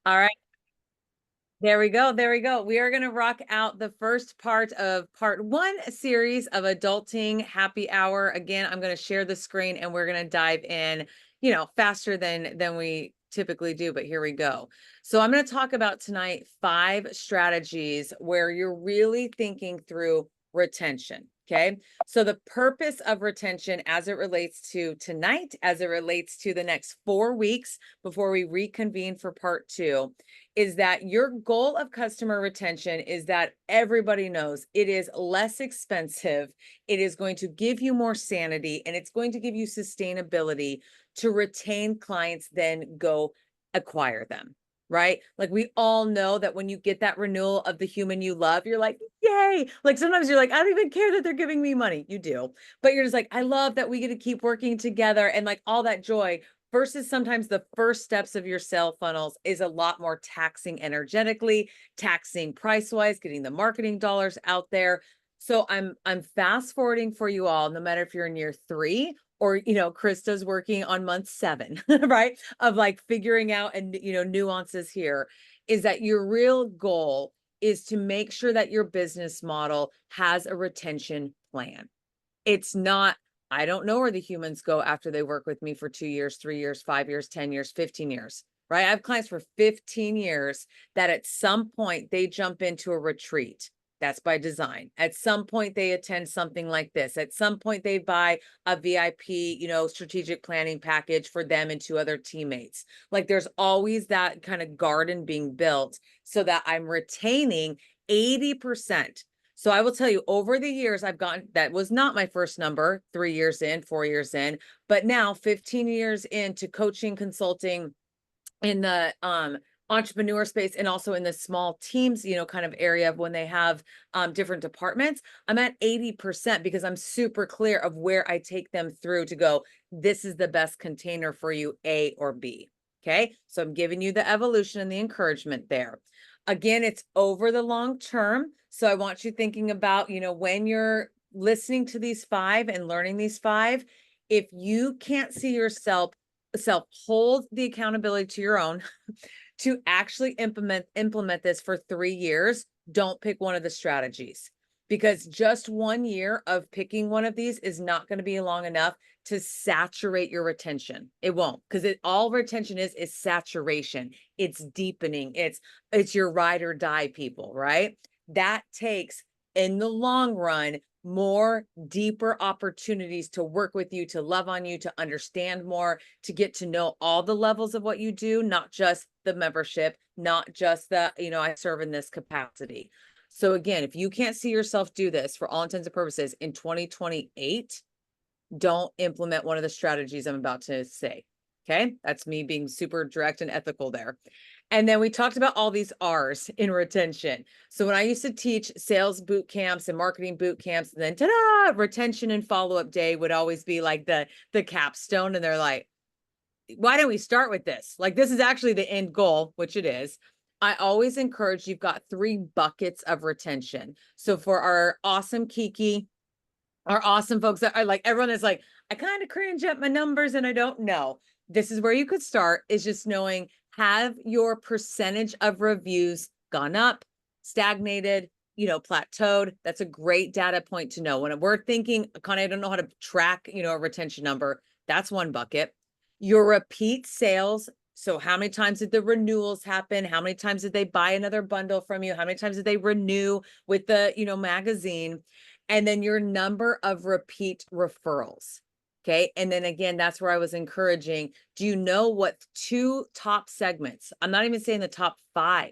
All right. There we go. There we go. We are going to rock out the first part of part one series of Adulting Happy Hour. Again, I'm going to share the screen and we're going to dive in, faster than we typically do, but here we go. So I'm going to talk about tonight 5 strategies where you're really thinking through retention. Okay. So the purpose of retention as it relates to tonight, as it relates to the next 4 weeks before we reconvene for part 2, is that your goal of customer retention is that everybody knows it is less expensive, it is going to give you more sanity, and it's going to give you sustainability to retain clients than go acquire them, right? Like we all know that when you get that renewal of the human you love, you're like, yay. Like sometimes you're like, I don't even care that they're giving me money. You do, but you're just like, I love that we get to keep working together and like all that joy versus sometimes the first steps of your sale funnels is a lot more taxing energetically, taxing price-wise, getting the marketing dollars out there. So I'm fast forwarding for you all, no matter if you're in year 3 or Krista's working on month 7, right? Of like figuring out and nuances here, is that your real goal is to make sure that your business model has a retention plan. It's not, I don't know where the humans go after they work with me for 2 years, 3 years, 5 years, 10 years, 15 years, right? I have clients for 15 years that at some point they jump into a retreat. That's by design. At some point they attend something like this. At some point they buy a VIP, strategic planning package for them and 2 other teammates. Like there's always that kind of garden being built so that I'm retaining 80%. So I will tell you, over the years, I've gotten, that was not my first number, 3 years in, 4 years in, but now 15 years into coaching, consulting in the entrepreneur space and also in the small teams, kind of area of when they have different departments, I'm at 80% because I'm super clear of where I take them through to go, this is the best container for you, A or B. Okay. So I'm giving you the evolution and the encouragement there. Again, it's over the long term. So I want you thinking about, when you're listening to these 5 and learning these 5, if you can't see yourself hold the accountability to your own to actually implement this for 3 years, don't pick one of the strategies, because just 1 year of picking one of these is not going to be long enough to saturate your retention. It won't, because all retention is saturation. It's deepening. It's your ride or die people, right? That takes, in the long run, more deeper opportunities to work with you, to love on you, to understand more, to get to know all the levels of what you do, not just the membership, not just the, I serve in this capacity. So again, if you can't see yourself do this for all intents and purposes in 2028, don't implement one of the strategies I'm about to say. Okay. That's me being super direct and ethical there. And then we talked about all these R's in retention. So when I used to teach sales boot camps and marketing boot camps, and then ta-da, retention and follow-up day would always be like the capstone. And they're like, why don't we start with this? Like, this is actually the end goal, which it is. I always encourage, you've got 3 buckets of retention. So for our awesome Kiki, our awesome folks that are like, everyone is like, I kind of cringe at my numbers and I don't know. This is where you could start, is just knowing, have your percentage of reviews gone up, stagnated, plateaued? That's a great data point to know. When we're thinking, Connie, I don't know how to track, a retention number, that's one bucket. Your repeat sales. So how many times did the renewals happen? How many times did they buy another bundle from you? How many times did they renew with the, magazine? And then your number of repeat referrals. Okay. And then again, that's where I was encouraging. Do you know what 2 top segments? I'm not even saying the top 5.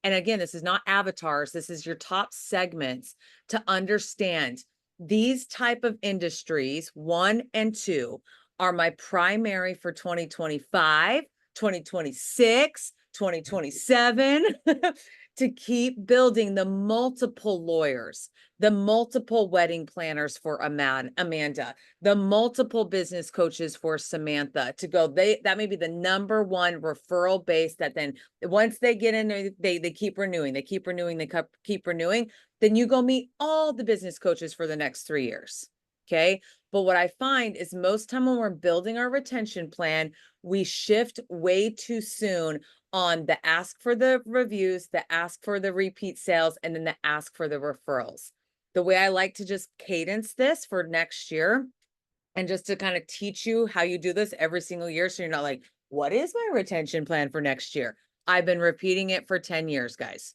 And again, this is not avatars. This is your top segments to understand these type of industries, 1 and 2, are my primary for 2025, 2026, 2027, to keep building the multiple lawyers, the multiple wedding planners for Amanda, the multiple business coaches for Samantha, to go, that may be the number 1 referral base that then once they get in there, they keep renewing, they keep renewing, then you go meet all the business coaches for the next 3 years. Okay. But what I find is most time when we're building our retention plan, we shift way too soon on the ask for the reviews, the ask for the repeat sales, and then the ask for the referrals. The way I like to just cadence this for next year, and just to kind of teach you how you do this every single year, so you're not like, what is my retention plan for next year? I've been repeating it for 10 years, guys.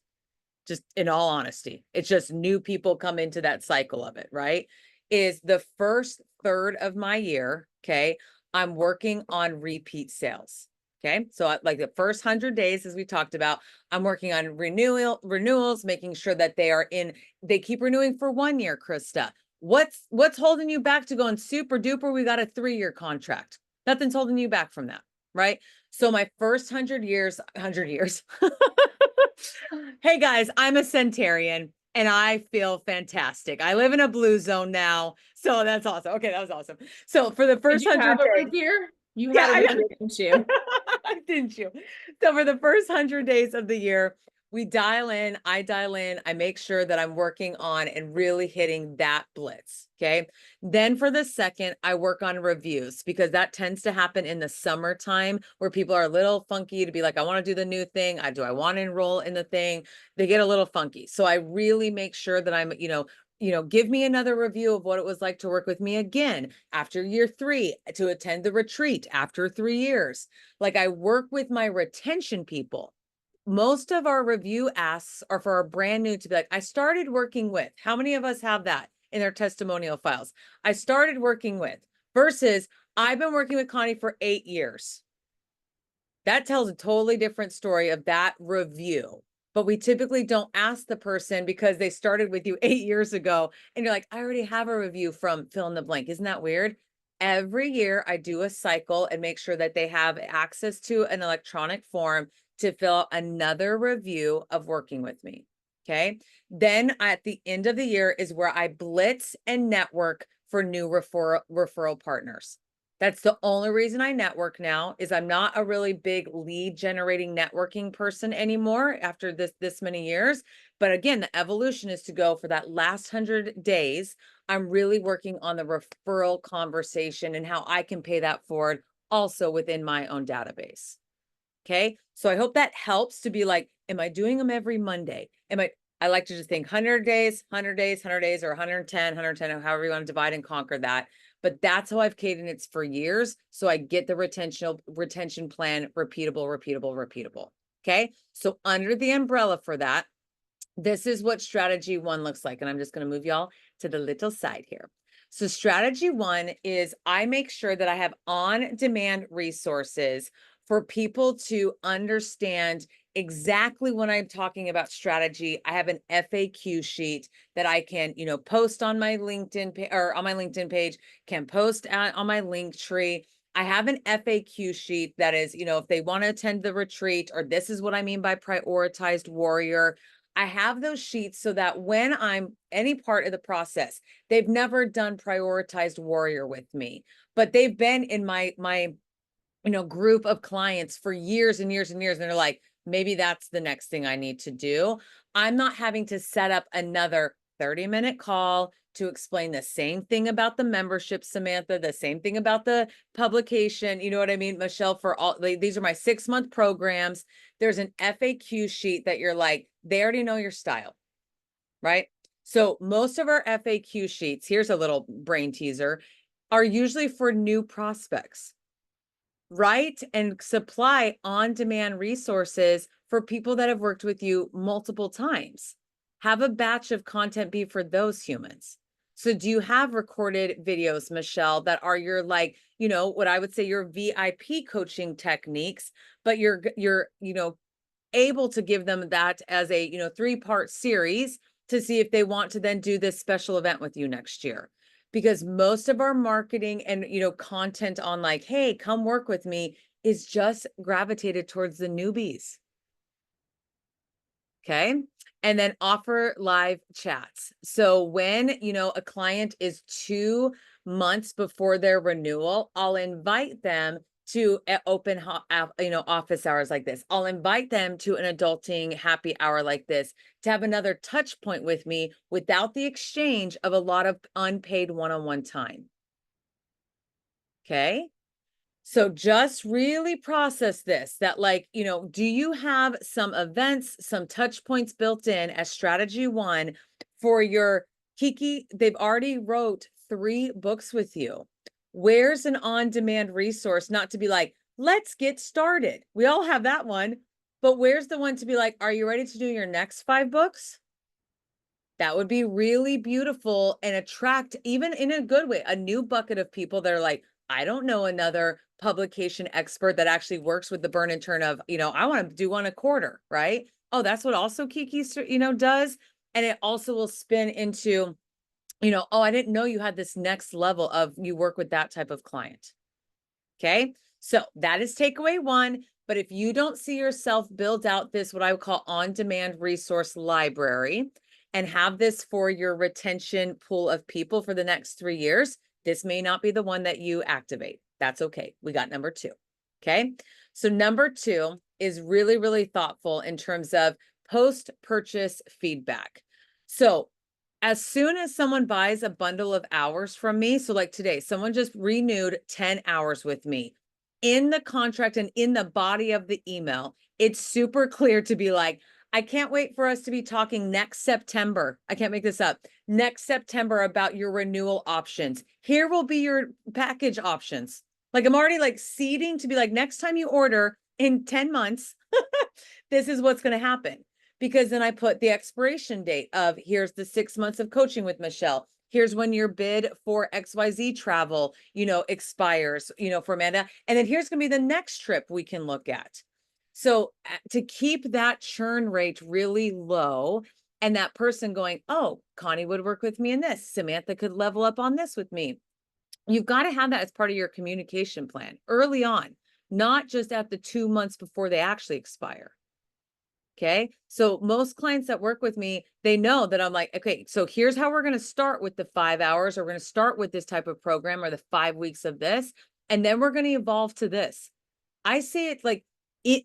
Just in all honesty, it's just new people come into that cycle of it, right? Is the first third of my year, okay, I'm working on repeat sales. Okay, so like the first 100 days, as we talked about, I'm working on renewals, making sure that they keep renewing for 1 year, Krista. What's holding you back to going super duper? We got a 3-year contract. Nothing's holding you back from that, right? So my first 100 years. Hey guys, I'm a centurion and I feel fantastic. I live in a blue zone now, so that's awesome. Okay, that was awesome. So for the first Did you 100 have a days, root beer? You yeah, had a root beer, didn't you? didn't you? So for the first 100 days of the year, I dial in, I make sure that I'm working on and really hitting that blitz, okay? Then for the second, I work on reviews because that tends to happen in the summertime where people are a little funky to be like, I want to do the new thing. Do I want to enroll in the thing? They get a little funky. So I really make sure that I'm, give me another review of what it was like to work with me again after year 3, to attend the retreat after 3 years. Like I work with my retention people. Most of our review asks are for our brand new to be like, I started working with. How many of us have that in their testimonial files? I started working with versus I've been working with Connie for 8 years. That tells a totally different story of that review. But we typically don't ask the person because they started with you 8 years ago and you're like, I already have a review from fill in the blank. Isn't that weird? Every year I do a cycle and make sure that they have access to an electronic form to fill out another review of working with me. Okay. Then at the end of the year is where I blitz and network for new referral partners. That's the only reason I network now. Is I'm not a really big lead generating networking person anymore after this many years. But again, the evolution is to go for that last 100 days. I'm really working on the referral conversation and how I can pay that forward also within my own database. Okay. So I hope that helps to be like, am I doing them every Monday? I like to just think 100 days, 100 days, 100 days, or 110, or however you want to divide and conquer that. But that's how I've cadenced for years. So I get the retention plan repeatable. Okay. So under the umbrella for that, this is what strategy 1 looks like. And I'm just going to move y'all to the little side here. So strategy 1 is I make sure that I have on-demand resources for people to understand exactly when I'm talking about strategy. I have an FAQ sheet that I can, post on my LinkedIn page, can post on my link tree. I have an FAQ sheet that is, if they want to attend the retreat, or this is what I mean by prioritized warrior. I have those sheets so that when I'm any part of the process, they've never done prioritized warrior with me, but they've been in my group of clients for years and years and years. And they're like, maybe that's the next thing I need to do. I'm not having to set up another 30-minute call to explain the same thing about the membership, Samantha, the same thing about the publication. You know what I mean, Michelle, for all these are my 6-month programs. There's an FAQ sheet that you're like, they already know your style, right? So most of our FAQ sheets, here's a little brain teaser, are usually for new prospects. Write and supply on-demand resources for people that have worked with you multiple times. Have a batch of content be for those humans. So do you have recorded videos, Michelle, that are your what I would say your VIP coaching techniques, but you're able to give them that as a 3-part series to see if they want to then do this special event with you next year? Because most of our marketing and content on like, hey, come work with me is just gravitated towards the newbies. Okay. And then offer live chats. So when a client is 2 months before their renewal, I'll invite them to open office hours like this. I'll invite them to an adulting happy hour like this to have another touch point with me without the exchange of a lot of unpaid one-on-one time. Okay. So just really process this, that like, do you have some events, some touch points built in as strategy one for your Kiki? They've already wrote 3 books with you. Where's an on-demand resource? Not to be like, let's get started. We all have that one, but where's the one to be like, are you ready to do your next 5 books? That would be really beautiful and attract, even in a good way, a new bucket of people that are like, I don't know another publication expert that actually works with the burn and turn of, I want to do one a quarter, right? Oh, that's what also Kiki, does. And it also will spin into, oh, I didn't know you had this next level of you work with that type of client. Okay. So that is takeaway one. But if you don't see yourself build out this, what I would call on-demand resource library, and have this for your retention pool of people for the next 3 years, this may not be the one that you activate. That's okay. We got number 2. Okay. So number 2 is really, really thoughtful in terms of post-purchase feedback. So as soon as someone buys a bundle of hours from me, so like today, someone just renewed 10 hours with me. In the contract and in the body of the email, it's super clear to be like, I can't wait for us to be talking next September. I can't make this up. Next September about your renewal options. Here will be your package options. Like I'm already like seeding to be like, next time you order in 10 months, this is what's going to happen. Because then I put the expiration date of here's the 6 months of coaching with Michelle. Here's when your bid for XYZ travel, expires, for Amanda. And then here's going to be the next trip we can look at. So to keep that churn rate really low and that person going, oh, Connie would work with me in this. Samantha could level up on this with me. You've got to have that as part of your communication plan early on, not just at the 2 months before they actually expire. Okay. So most clients that work with me, they know that I'm like, okay, so here's how we're going to start with the 5 hours, or we're going to start with this type of program or the 5 weeks of this. And then we're going to evolve to this. I say it's like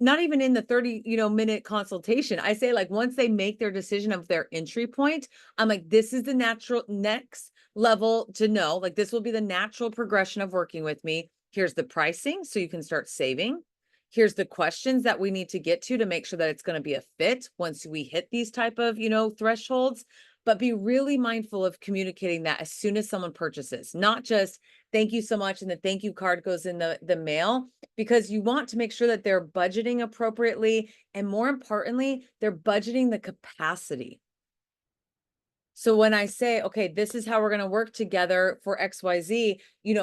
not even in the 30, minute consultation. I say like once they make their decision of their entry point, I'm like, this is the natural next level to know, like this will be the natural progression of working with me. Here's the pricing so you can start saving. Here's the questions that we need to get to make sure that it's going to be a fit once we hit these type of, thresholds. But be really mindful of communicating that as soon as someone purchases, not just thank you so much and the thank you card goes in the mail, because you want to make sure that they're budgeting appropriately, and more importantly, they're budgeting the capacity. So when I say, okay, this is how we're going to work together for XYZ,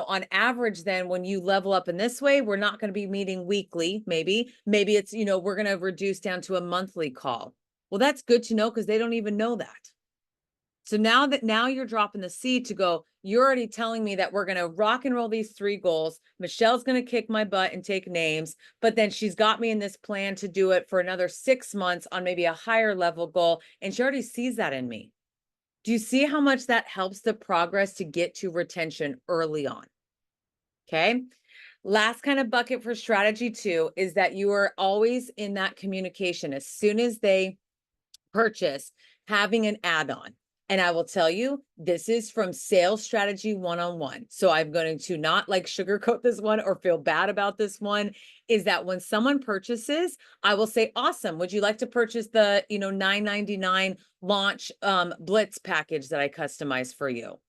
on average, then when you level up in this way, we're not going to be meeting weekly. Maybe it's, we're going to reduce down to a monthly call. Well, that's good to know because they don't even know that. So now you're dropping the seed to go, you're already telling me that we're going to rock and roll these 3 goals. Michelle's going to kick my butt and take names, but then she's got me in this plan to do it for another 6 months on maybe a higher level goal. And she already sees that in me. Do you see how much that helps the progress to get to retention early on? Okay. Last kind of bucket for strategy 2 is that you are always in that communication. As soon as they purchase, having an add-on. And I will tell you, this is from sales strategy 101. So I'm going to not like sugarcoat this one or feel bad about this one, is that when someone purchases, I will say, awesome. Would you like to purchase the, $9.99 launch Blitz package that I customize for you?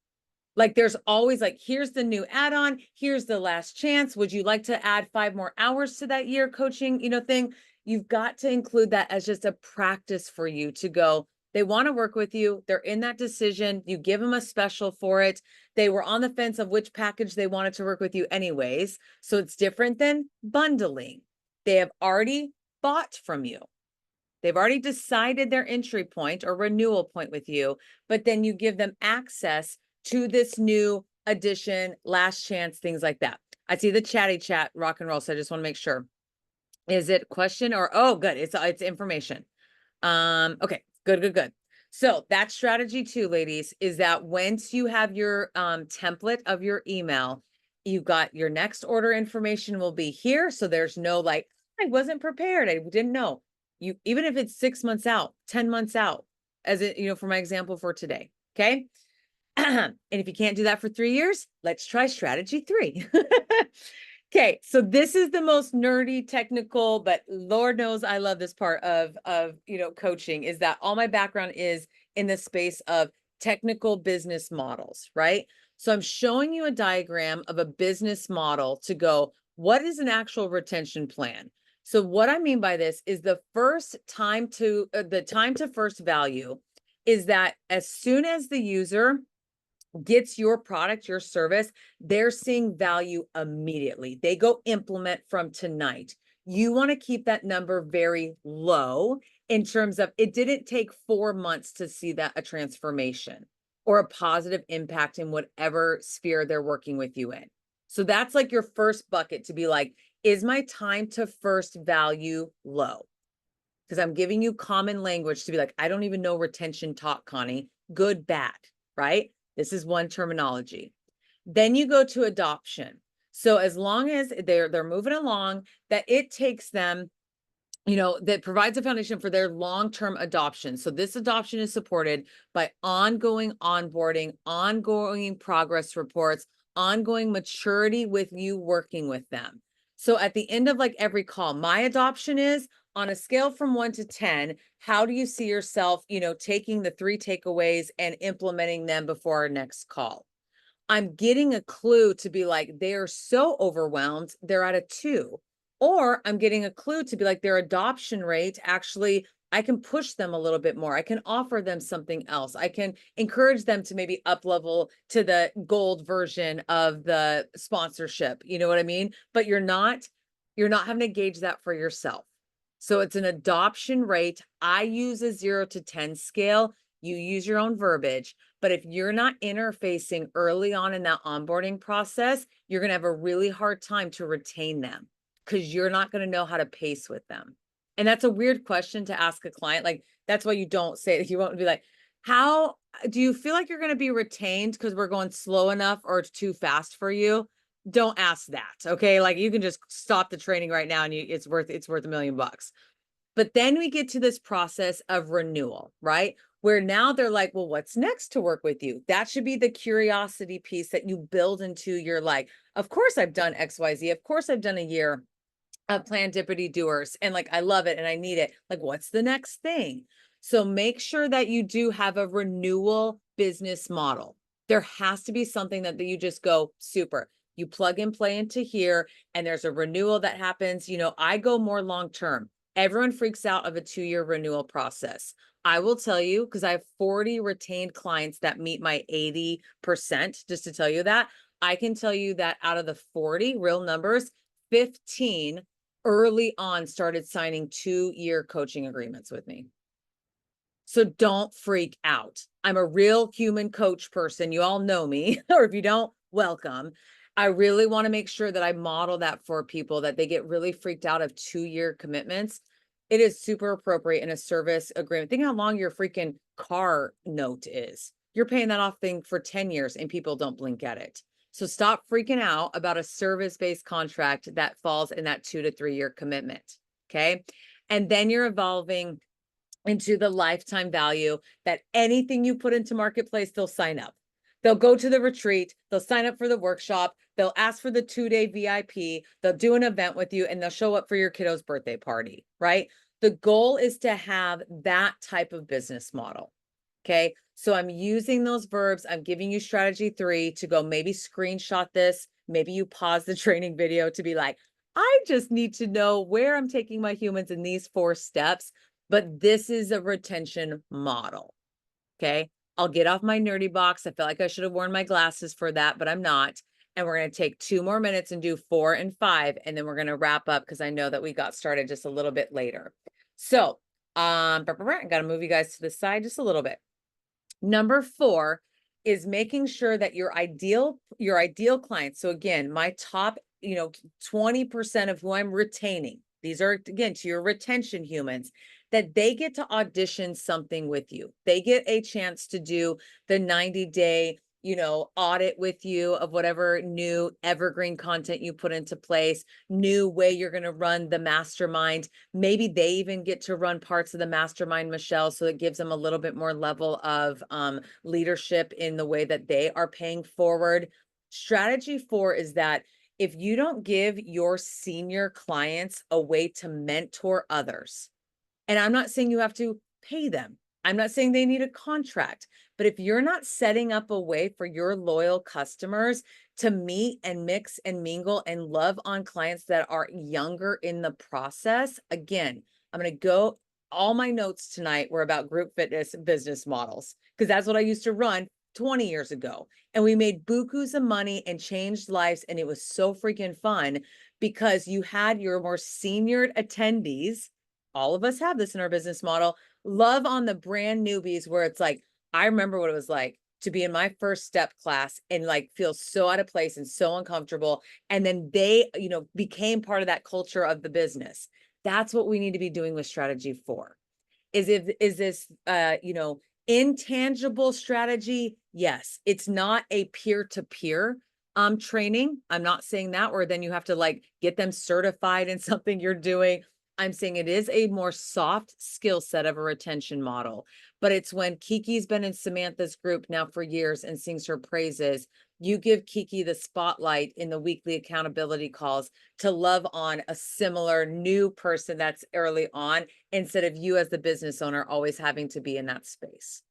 Like there's always like, here's the new add-on. Here's the last chance. Would you like to add 5 more hours to that year coaching, thing? You've got to include that as just a practice for you to go, they want to work with you. They're in that decision. You give them a special for it. They were on the fence of which package they wanted to work with you anyways. So it's different than bundling. They have already bought from you. They've already decided their entry point or renewal point with you, but then you give them access to this new addition, last chance, things like that. I see the chatty chat rock and roll. So I just want to make sure. Is it question or, oh, good. It's information. Okay, good. So that's strategy 2, ladies, is that once you have your template of your email, you got your next order information will be here. So there's no like, I wasn't prepared. I didn't know. You, even if it's 6 months out, 10 months out, as it, for my example for today. Okay. And if you can't do that for 3 years, let's try strategy 3. Okay, so this is the most nerdy technical, but Lord knows I love this part of coaching, is that all my background is in the space of technical business models, right? So I'm showing you a diagram of a business model to go, what is an actual retention plan? So what I mean by this is the time to first value is that as soon as the user gets your product, your service, they're seeing value immediately. They go implement from tonight. You want to keep that number very low in terms of it didn't take 4 months to see that a transformation or a positive impact in whatever sphere they're working with you in. So that's like your first bucket to be like, is my time to first value low? Because I'm giving you common language to be like, I don't even know retention talk, Connie. Good, bad, right? This is one terminology. Then you go to adoption. So as long as they're moving along, that it takes them, that provides a foundation for their long-term adoption. So this adoption is supported by ongoing onboarding, ongoing progress reports, ongoing maturity with you working with them. So at the end of like every call, my adoption is on a scale from 1 to 10, how do you see yourself, taking the 3 takeaways and implementing them before our next call? I'm getting a clue to be like, they are so overwhelmed, they're at a 2. Or I'm getting a clue to be like, their adoption rate, actually, I can push them a little bit more. I can offer them something else. I can encourage them to maybe up level to the gold version of the sponsorship. You know what I mean? But you're not having to gauge that for yourself. So it's an adoption rate. I use a 0 to 10 scale. You use your own verbiage. But if you're not interfacing early on in that onboarding process, you're going to have a really hard time to retain them because you're not going to know how to pace with them. And that's a weird question to ask a client. Like, that's why you don't say it. You won't be like, how do you feel like you're going to be retained because we're going slow enough or it's too fast for you? Don't ask that. Okay. Like, you can just stop the training right now and it's worth $1 million. But then we get to this process of renewal, right? Where now they're like, well, what's next to work with you? That should be the curiosity piece that you build into your like, of course I've done XYZ. Of course I've done a year of plan dippity doers and like, I love it and I need it. Like, what's the next thing? So make sure that you do have a renewal business model. There has to be something that you just go, super. You plug and play into here and there's a renewal that happens. I go more long-term. Everyone freaks out of a 2-year renewal process. I will tell you, because I have 40 retained clients that meet my 80%, just to tell you that, I can tell you that out of the 40 real numbers, 15 early on started signing 2-year coaching agreements with me. So don't freak out. I'm a real human coach person. You all know me, or if you don't, welcome. I really want to make sure that I model that for people, that they get really freaked out of 2-year commitments. It is super appropriate in a service agreement. Think how long your freaking car note is. You're paying that off thing for 10 years and people don't blink at it. So stop freaking out about a service-based contract that falls in that 2 to 3 year commitment. Okay. And then you're evolving into the lifetime value that anything you put into marketplace, they'll sign up. They'll go to the retreat, they'll sign up for the workshop, they'll ask for the 2-day VIP, they'll do an event with you, and they'll show up for your kiddo's birthday party, right? The goal is to have that type of business model. Okay. So I'm using those verbs. I'm giving you strategy 3 to go maybe screenshot this. Maybe you pause the training video to be like, I just need to know where I'm taking my humans in these 4 steps. But this is a retention model. Okay. I'll get off my nerdy box. I feel like I should have worn my glasses for that, but I'm not. And we're going to take 2 more minutes and do 4 and 5. And then we're going to wrap up because I know that we got started just a little bit later. So I got to move you guys to the side just a little bit. Number 4 is making sure that your ideal clients. So again, my top, 20% of who I'm retaining, these are again to your retention humans, that they get to audition something with you. They get a chance to do the 90-day audit with you of whatever new evergreen content you put into place, new way you're going to run the mastermind. Maybe they even get to run parts of the mastermind, Michelle, so it gives them a little bit more level of leadership in the way that they are paying forward. Strategy 4 is that if you don't give your senior clients a way to mentor others, and I'm not saying you have to pay them, I'm not saying they need a contract, but if you're not setting up a way for your loyal customers to meet and mix and mingle and love on clients that are younger in the process, again, I'm going to go, all my notes tonight were about group fitness business models, because that's what I used to run 20 years ago. And we made bukus of money and changed lives. And it was so freaking fun because you had your more senior attendees. All of us have this in our business model. Love on the brand newbies, where it's like, I remember what it was like to be in my first step class and like feel so out of place and so uncomfortable. And then they, became part of that culture of the business. That's what we need to be doing with strategy 4. Is this intangible strategy? Yes. It's not a peer-to-peer training. I'm not saying that, or then you have to like get them certified in something you're doing. I'm saying it is a more soft skill set of a retention model. But it's when Kiki's been in Samantha's group now for years and sings her praises, you give Kiki the spotlight in the weekly accountability calls to love on a similar new person that's early on, instead of you as the business owner always having to be in that space.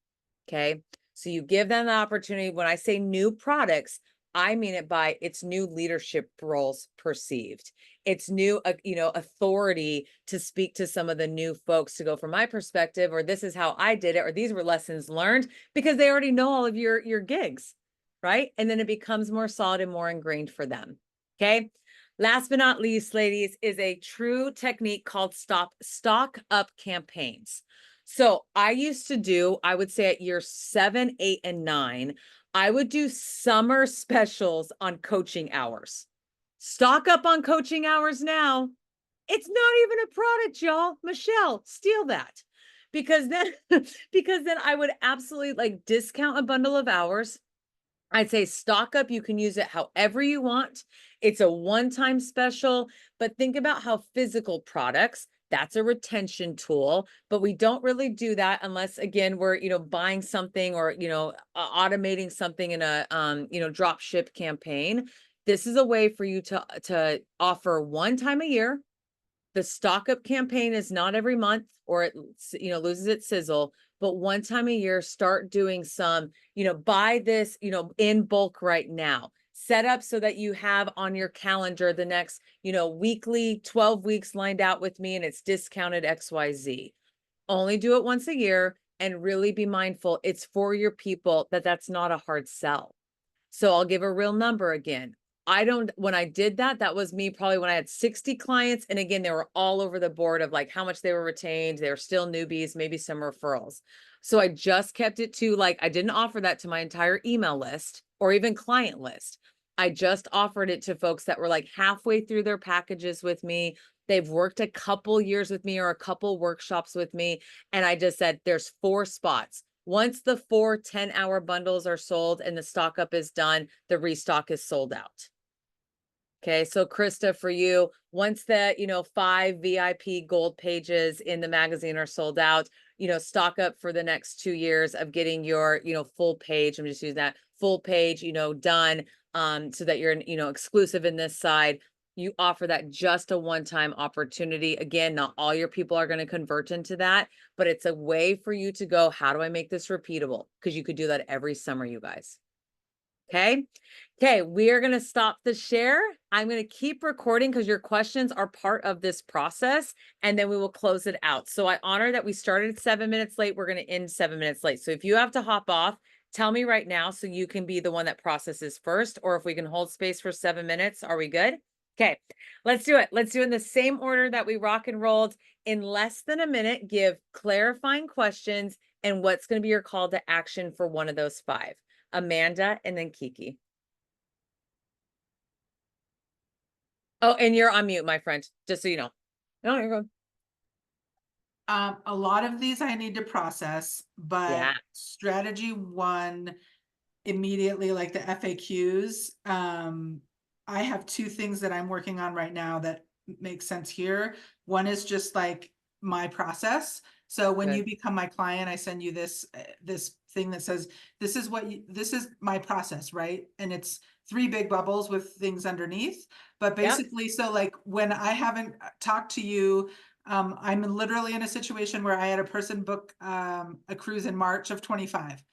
Okay. So you give them the opportunity. When I say new products, I mean it by its new leadership roles perceived. It's new, authority to speak to some of the new folks, to go from my perspective, or this is how I did it, or these were lessons learned, because they already know all of your gigs, right? And then it becomes more solid and more ingrained for them. Okay. Last but not least, ladies, is a true technique called stock up campaigns. So I used to do, I would say at year 7, 8, and 9, I would do summer specials on coaching hours. Stock up on coaching hours now. It's not even a product, y'all. Michelle, steal that. Because then I would absolutely like discount a bundle of hours. I'd say stock up. You can use it however you want. It's a one-time special, but think about how physical products, that's a retention tool, but we don't really do that unless, again, we're, buying something or, automating something in a, drop ship campaign. This is a way for you to offer one time a year. The stock up campaign is not every month, or it, loses its sizzle, but one time a year, start doing some, buy this, in bulk right now. Set up so that you have on your calendar the next, weekly 12 weeks lined out with me, and it's discounted XYZ. Only do it once a year, and really be mindful. It's for your people, that's not a hard sell. So I'll give a real number again. When I did that, that was me probably when I had 60 clients. And again, they were all over the board of like how much they were retained. They were still newbies, maybe some referrals. So I just kept it to like, I didn't offer that to my entire email list or even client list. I just offered it to folks that were like halfway through their packages with me. They've worked a couple years with me or a couple workshops with me. And I just said, there's 4 spots. Once the 4 10-hour bundles are sold and the stock up is done, the restock is sold out. Okay, so Krista, for you, once the 5 VIP gold pages in the magazine are sold out, stock up for the next 2 years of getting your full page. I'm just using that full page, done, so that you're exclusive in this side. You offer that just a one-time opportunity. Again, not all your people are going to convert into that, but it's a way for you to go, how do I make this repeatable? Because you could do that every summer, you guys. Okay. Okay. We are going to stop the share. I'm going to keep recording because your questions are part of this process, and then we will close it out. So I honor that we started 7 minutes late. We're going to end 7 minutes late. So if you have to hop off, tell me right now so you can be the one that processes first, or if we can hold space for 7 minutes. Are we good? Okay, let's do it. Let's do it in the same order that we rock and rolled. In less than a minute, give clarifying questions and what's going to be your call to action for one of those 5. Amanda, and then Kiki. Oh, and you're on mute, my friend, just so you know. No, you're good. A lot of these I need to process, but Yeah. strategy 1, immediately, like the FAQs. I have two things that I'm working on right now that make sense here. One is just like my process. So when you Good. become my client, I send you this thing that says, this is my process, right? And it's three big bubbles with things underneath. But Yep. basically, so like when I haven't talked to you, I'm literally in a situation where I had a person book a cruise in March of 25.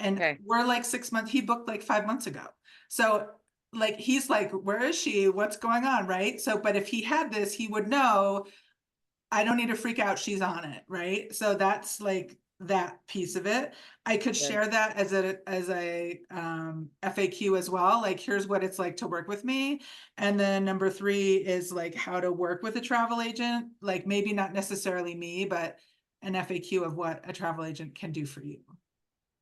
And Okay. we're like 6 months, he booked like 5 months ago. So like, he's like, where is she? What's going on? Right. So, but if he had this, he would know, I don't need to freak out. She's on it. Right. So that's like that piece of it. I could Good. share that as a FAQ as well. Like, here's what it's like to work with me. And then number three is like how to work with a travel agent. Like, maybe not necessarily me, but an FAQ of what a travel agent can do for you.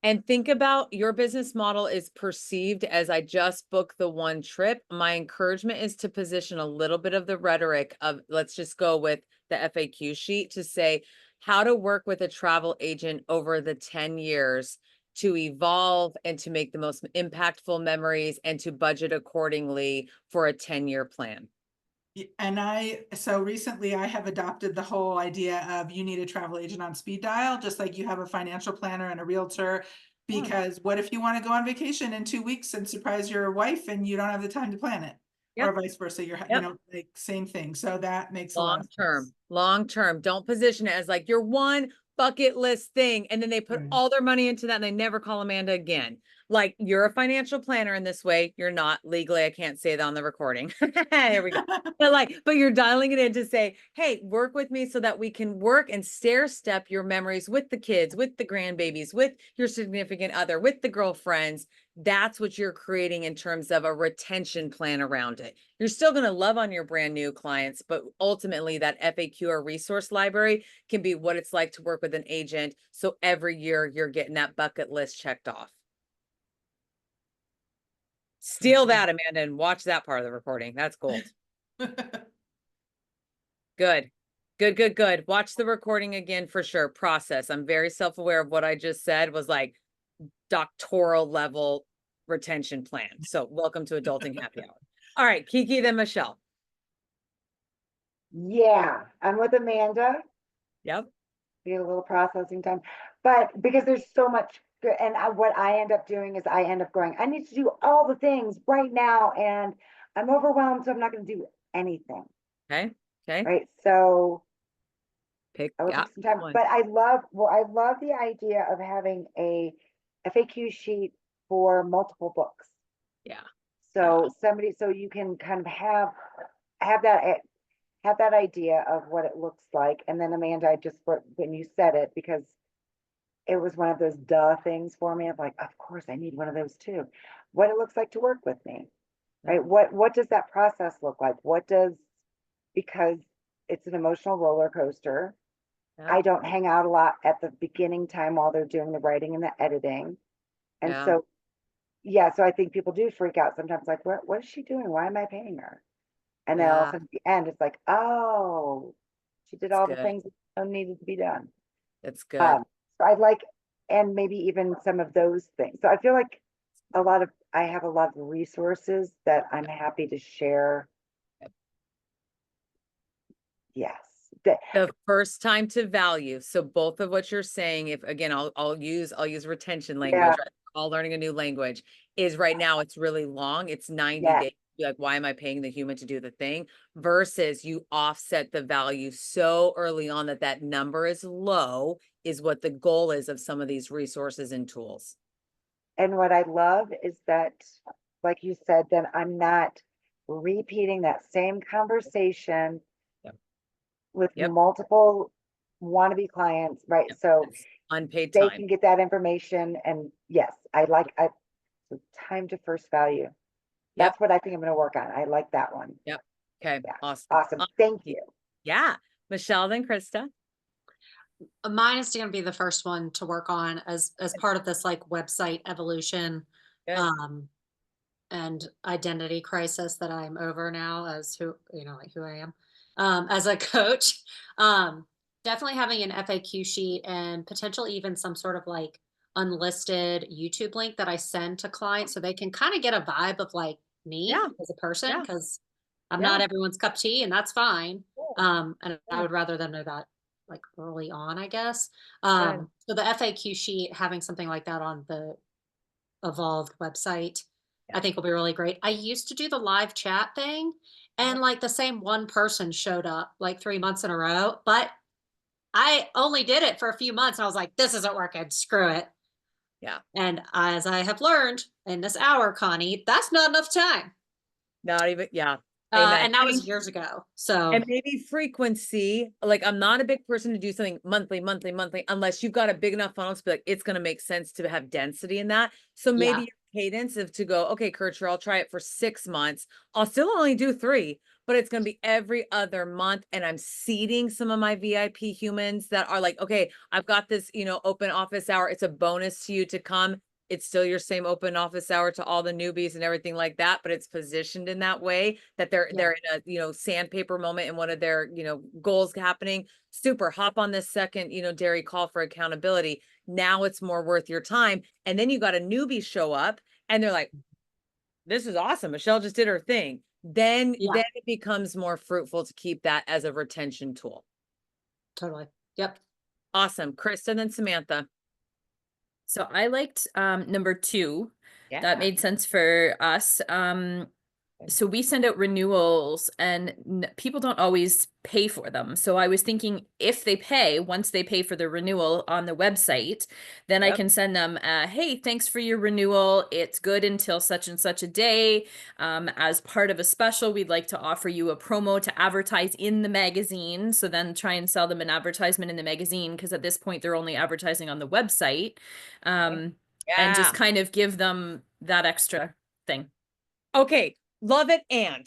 And think about your business model is perceived as I just booked the one trip. My encouragement is to position a little bit of the rhetoric of let's just go with the FAQ sheet to say how to work with a travel agent over the 10 years to evolve and to make the most impactful memories and to budget accordingly for a 10-year plan. And so recently I have adopted the whole idea of you need a travel agent on speed dial, just like you have a financial planner and a realtor. Oh, Because what if you want to go on vacation in 2 weeks and surprise your wife and you don't have the time to plan it? Or yep. vice versa, Yep. like same thing. So that makes a lot Long of term, sense. long term. Don't position it as like your one bucket list thing. And then they put Right. all their money into that and they never call Amanda again. Like you're a financial planner in this way. You're not legally, I can't say that on the recording. Here we go. But you're dialing it in to say, hey, work with me so that we can work and stair step your memories with the kids, with the grandbabies, with your significant other, with the girlfriends. That's what you're creating in terms of a retention plan around it. You're still going to love on your brand new clients, but ultimately that FAQ or resource library can be what it's like to work with an agent. So every year you're getting that bucket list checked off. Steal that, Amanda, and watch that part of the recording. That's gold. Good. Good, good, good. Watch the recording again for sure. Process. I'm very self-aware of what I just said was like doctoral level retention plan. So welcome to Adulting Happy Hour. All right, Kiki, then Michelle. Yeah, I'm with Amanda. Yep. Need a little processing time, but because there's so much good, and what I end up doing is I end up going, I need to do all the things right now, and I'm overwhelmed, so I'm not going to do anything. Okay. Okay. Right. So Pick. I will Yeah. take some time, One. but I love the idea of having a FAQ sheet for multiple books. Yeah. Yeah. So so you can kind of have that have that idea of what it looks like. And then Amanda, when you said it, because it was one of those duh things for me of like, of course I need one of those too. What it looks like to work with me, Yeah. right? What does that process look like? Because it's an emotional roller coaster. Yeah. I don't hang out a lot at the beginning time while they're doing the writing and the editing. And Yeah. so, yeah, so I think people do freak out sometimes, like, what is she doing? Why am I paying her? And then all of a Yeah. sudden at the end, it's like, oh, she did It's all the good. things that needed to be done. It's good. Um, so I like, and maybe even some of those things. So I feel like I have a lot of resources that I'm happy to share. Yes. The first time to value. So both of what you're saying, if again, I'll use retention Yeah. language, right? All learning a new language is right now it's really long. It's 90 Yeah. days. You're like, why am I paying the human to do the thing? Versus you offset the value so early on that that number is low is what the goal is of some of these resources and tools. And what I love is that, like you said, then I'm not repeating that same conversation Yep. with Yep. multiple wannabe clients, right? Yep. So It's unpaid they time. can get that information. And yes, so time to first value. Yep. That's what I think I'm going to work on. I like that one. Yep. Okay. Yeah. Awesome. Awesome. Thank you. Yeah. Michelle, then Krista. Mine is going to be the first one to work on as part of this like website evolution Good. um and identity crisis that I'm over now as like who I am as a coach. um Definitely having an FAQ sheet and potentially even some sort of like unlisted YouTube link that I send to clients so they can kind of get a vibe of like me Yeah. as a person, Yeah. because I'm Yeah. not everyone's cup of tea, and that's fine. Cool. And I Yeah. would rather them know that like early on, I guess. Good. So the FAQ sheet, having something like that on the Evolved website, I Yeah. think will be really great. I used to do the live chat thing, and like the same one person showed up like 3 months in a row, but I only did it for a few months and I was like, this isn't working, screw it. Yeah. And as I have learned in this hour, Connie, that's not enough time. Not even, yeah. Amen. And that I was mean, years ago. So and maybe frequency, like I'm not a big person to do something monthly, unless you've got a big enough funnel to be like, it's going to make sense to have density in that. So maybe yeah, your cadence of to go, okay, Kircher, I'll try it for 6 months. I'll still only do 3, but it's going to be every other month. And I'm seeding some of my VIP humans that are like, okay, I've got this, open office hour. It's a bonus to you to come. It's still your same open office hour to all the newbies and everything like that, but it's positioned in that way that they're yeah, in a sandpaper moment in one of their goals happening. Super, hop on this second dairy call for accountability. Now it's more worth your time. And then you got a newbie show up and they're like, this is awesome, Michelle just did her thing. Then yeah, it becomes more fruitful to keep that as a retention tool. totally. Yep. Awesome. Kristen and Samantha. So I liked number 2. That Yeah. made sense for us. So we send out renewals and people don't always pay for them. So I was thinking if they pay, once they pay for the renewal on the website, then I Yep. can send them, hey, thanks for your renewal. It's good until such and such a day. As part of a special, we'd like to offer you a promo to advertise in the magazine. So then try and sell them an advertisement in the magazine, because at this point they're only advertising on the website. And Yeah. just kind of give them that extra thing. Okay, love it. And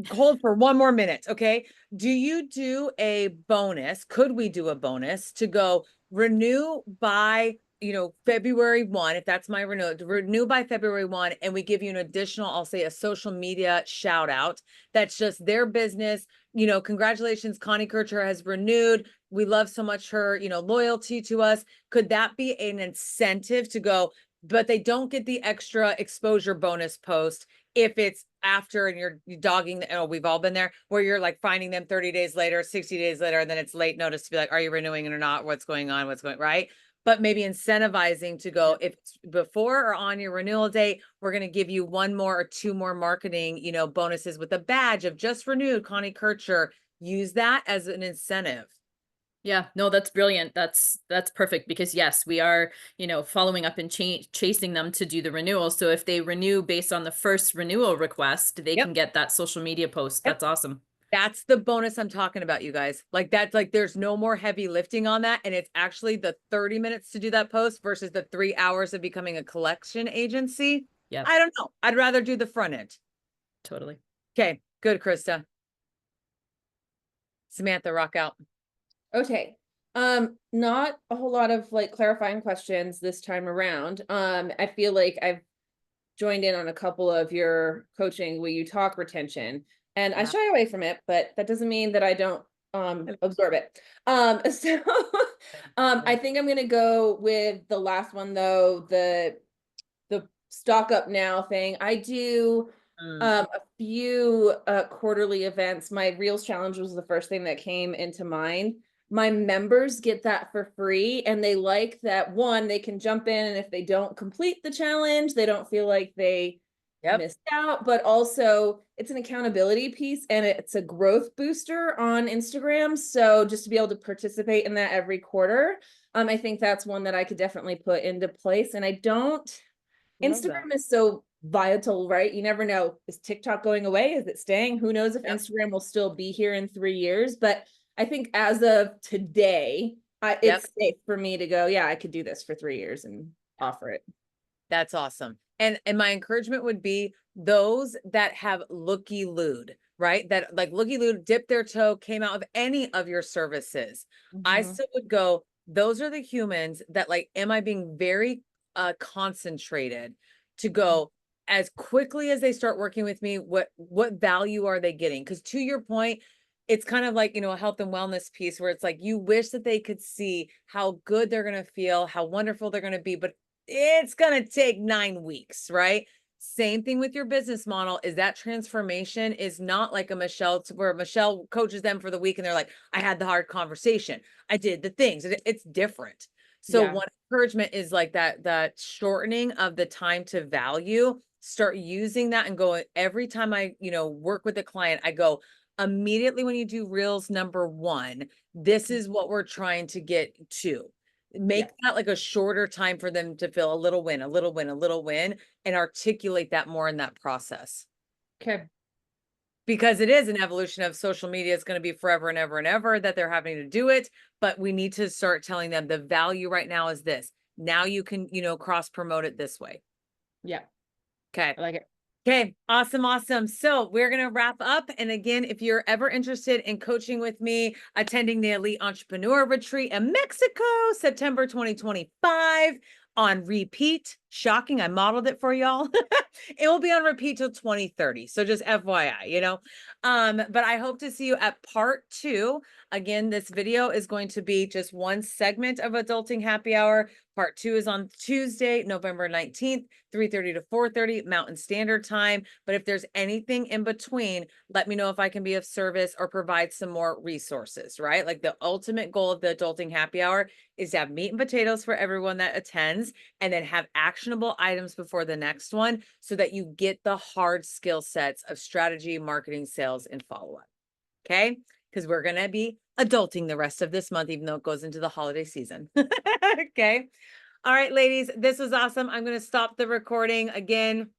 hold for one more minute. Okay. Do you do a bonus? Could we do a bonus to go renew by, February 1, if that's my renewal, to renew by February 1, and we give you an additional, I'll say a social media shout out. That's just their business. Congratulations, Connie Kercher has renewed. We love so much her, loyalty to us. Could that be an incentive to go, but they don't get the extra exposure bonus post if it's after and you're dogging, we've all been there, where you're like finding them 30 days later, 60 days later, and then it's late notice to be like, are you renewing it or not? What's going on? Right? But maybe incentivizing to go, if it's before or on your renewal date, we're going to give you 1 more or 2 more marketing, bonuses with a badge of just renewed Connie Kercher. Use that as an incentive. Yeah, no, that's brilliant. That's perfect, because yes, we are, following up and chasing them to do the renewal. So if they renew based on the first renewal request, they Yep. can get that social media post. Yep. That's awesome. That's the bonus I'm talking about, you guys. Like that's like there's no more heavy lifting on that. And it's actually the 30 minutes to do that post versus the 3 hours of becoming a collection agency. Yeah, I don't know. I'd rather do the front end. totally. Okay, good, Krista. Samantha, rock out. Okay. Not a whole lot of like clarifying questions this time around. I feel like I've joined in on a couple of your coaching where you talk retention, and I Yeah. shy away from it, but that doesn't mean that I don't absorb it. So I think I'm gonna go with the last one though, the stock up now thing. I do a few quarterly events. My Reels challenge was the first thing that came into mind. My members get that for free, and they like that, one, they can jump in, and if they don't complete the challenge, they don't feel like they Yep. missed out, but also it's an accountability piece and it's a growth booster on Instagram. So just to be able to participate in that every quarter, I think that's one that I could definitely put into place. And I don't, Love that. Instagram is so volatile, right? You never know. Is TikTok going away? Is it staying? Who knows if Yep. Instagram will still be here in 3 years? But I think as of today, Yep. it's safe for me to go, yeah, I could do this for 3 years and offer it. That's awesome. And my encouragement would be those that have looky-looed, right? That like looky-looed, dipped their toe, came out of any of your services. I Mhm. still would go, those are the humans that like, am I being very concentrated to go as quickly as they start working with me, what value are they getting? Because to your point, it's kind of like, a health and wellness piece where it's like you wish that they could see how good they're going to feel, how wonderful they're going to be, but it's going to take 9 weeks, right? Same thing with your business model is that transformation is not like a Michelle where Michelle coaches them for the week and they're like, I had the hard conversation. I did the things. It's different. So Yeah. one encouragement is like that shortening of the time to value. Start using that and go every time I, work with a client, I go immediately when you do reels number 1, this is what we're trying to get to. Make that like a shorter time for them to feel a little win, a little win, a little win, and articulate that more in that process. Okay. Because it is an evolution of social media. It's going to be forever and ever and ever that they're having to do it. But we need to start telling them the value right now is this. Now you can, cross promote it this way. Yeah. Okay. I like it. Okay, awesome, awesome. So we're going to wrap up. And again, if you're ever interested in coaching with me, attending the Elite Entrepreneur Retreat in Mexico, September 2025 on repeat. Shocking, I modeled it for y'all. It will be on repeat till 2030. So just FYI, but I hope to see you at part 2. Again, this video is going to be just one segment of Adulting Happy Hour. Part 2 is on Tuesday, November 19th, 3:30 to 4:30 Mountain Standard Time. But if there's anything in between, let me know if I can be of service or provide some more resources, right? Like the ultimate goal of the Adulting Happy Hour is to have meat and potatoes for everyone that attends and then have actionable items before the next one so that you get the hard skill sets of strategy, marketing, sales, and follow-up. Okay? Because we're going to be adulting the rest of this month, even though it goes into the holiday season. Okay? All right, ladies, this was awesome. I'm going to stop the recording again.